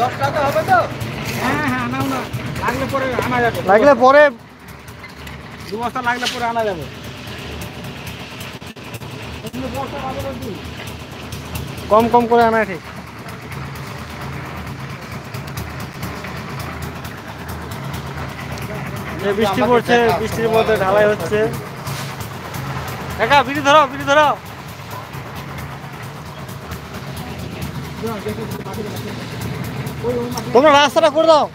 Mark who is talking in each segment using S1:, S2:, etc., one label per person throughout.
S1: 10 টাকা হবে তো?
S2: হ্যাঁ হ্যাঁ নাও না, লাগলে পরে আনা যাবে,
S1: লাগলে পরে
S2: 2 বস্তা লাগলে পরে আনা যাবে।
S1: কম কম করে আনা ঠিক। বৃষ্টি পড়ছে, বৃষ্টির মধ্যে ঢালাই হচ্ছে। কাকা বিড়ি ধরো, বিড়ি ধরো। তোমরা রাস্তাটা করে দাও,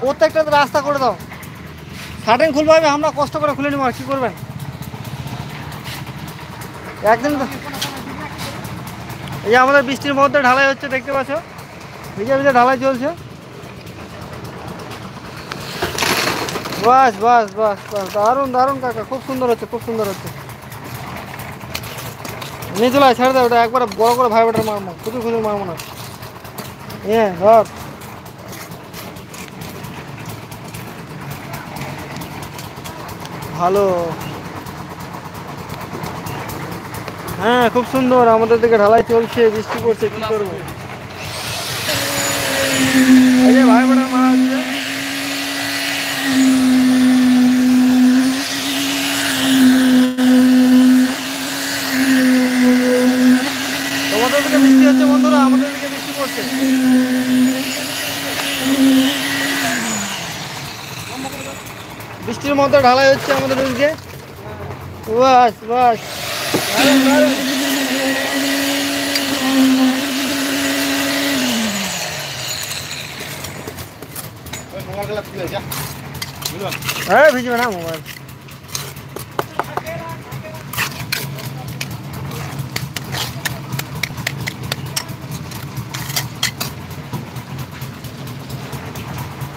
S1: প্রত্যেকটা রাস্তা করে দাও। শার্টিং খুলবে হবে, আমরা কষ্ট করে খুলে নিব, আর কি করবেন একদিন। এই যে আমাদের বৃষ্টির মধ্যে ঢালাই হচ্ছে, দেখতে পাচ্ছ, ভিজে ভিজে ঢালাই চলছে। বাস বাস বাস বাস, দারুণ দারুণ কাকা, খুব সুন্দর হচ্ছে, খুব সুন্দর হচ্ছে। নিয়ে চলে ছেড়ে দাও, ওটা একবার বড় করে ভাই বেটার মারবো, খুঁজে খুঁজে মারবো না। হ্যাঁ ধর, ভালো। হ্যাঁ খুব সুন্দর, আমাদের দিকে ঢালাই চলছে, বৃষ্টি পড়ছে, কি করবো। এই যে ভাই বেটার মারা হচ্ছে। তোমাদের দিকে বৃষ্টি হচ্ছে বন্ধুরা, আমাদের দিকে বৃষ্টি পড়ছে। বৃষ্টির মধ্যে ঢালাই হচ্ছে আমাদের দিকে। বাস বাস, হ্যাঁ ভিজবে না মোবাইল।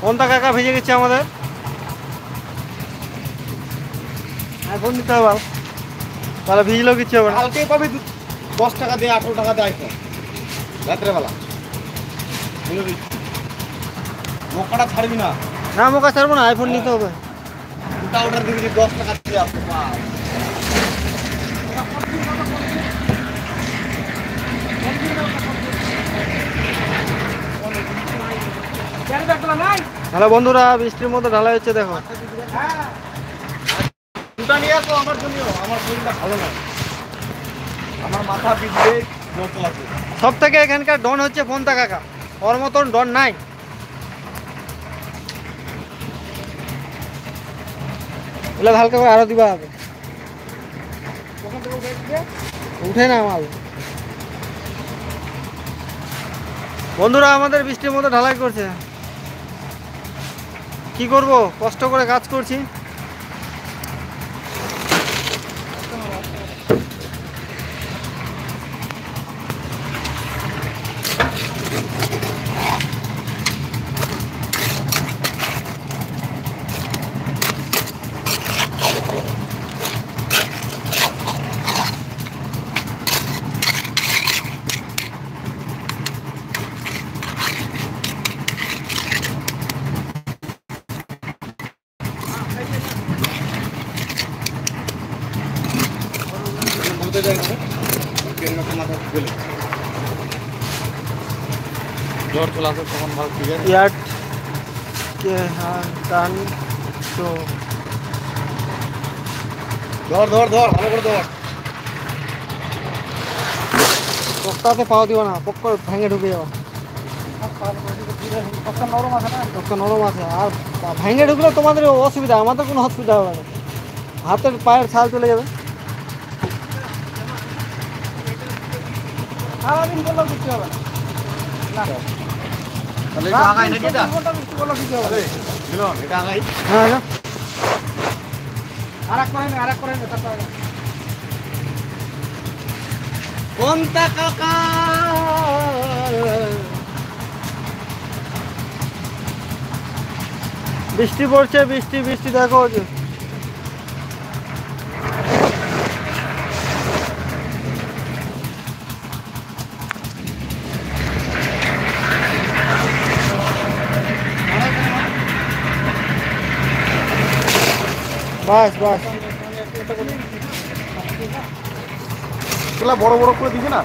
S1: কোনটা কাকা ভিজে গেছে আমাদের, এখন দিতে হবে, তাহলে ভিজলেও কিছু হবে না।
S2: কালকেই পাবি 10 টাকা দিয়ে 18 টাকা দিয়ে আইফোন রাত্রেবেলা। মোকাটা ছাড়বি না,
S1: না মোকা ছাড়বো না, আইফোন নিতে হবে।
S2: ওটা অর্ডার দিবি 10 টাকা দিয়ে আসতে।
S1: হ্যালো বন্ধুরা, বৃষ্টির মধ্যে ঢালাই হচ্ছে, দেখো।
S2: দুটা নিয়ে আসো আমার জন্য, আমার শরীরটা ভালো না, আমার মাথা পিছলে জ্বর আছে।
S1: সব থেকে এখানকার ডন হচ্ছে ফোনটা কাকা, ওর মতন ডন নাই। এগুলো হালকা করে আরো দিবা হবে, উঠে না মাল। বন্ধুরা আমাদের বৃষ্টির মধ্যে ঢালাই করছে, কি করব, কষ্ট করে কাজ করছি।
S2: জ্বর চলে আসে তখন ভালো ঠিক আছে।
S1: ইয়ার্ড কে হ্যাঁ টান তো
S2: ধর ধর ধর, ভালো করে ধর।
S1: পক্কাতে পাও দিও না, পক্কা ভেঙে ঢুকে যাও।
S2: নরম আছে না,
S1: পক্কা নরম আছে, আর ভেঙে ঢুকলে তোমাদের অসুবিধা, আমাদের কোনো অসুবিধা হবে না, হাতের পায়ের ছাল চলে যাবে।
S2: সারাদিন বললেও কিছু হবে না। তাহলে এটা আগাই নাকি এটা? বললেও কিছু হবে না। মিলন, এটা আগাই।
S1: হ্যাঁ হ্যাঁ,
S2: আরেক করে নে, তারপরে কোনটা কাকা।
S1: বৃষ্টি পড়ছে, বৃষ্টি বৃষ্টি দেখো যে। বাস বাস,
S2: বড় বড় করে দিবি না।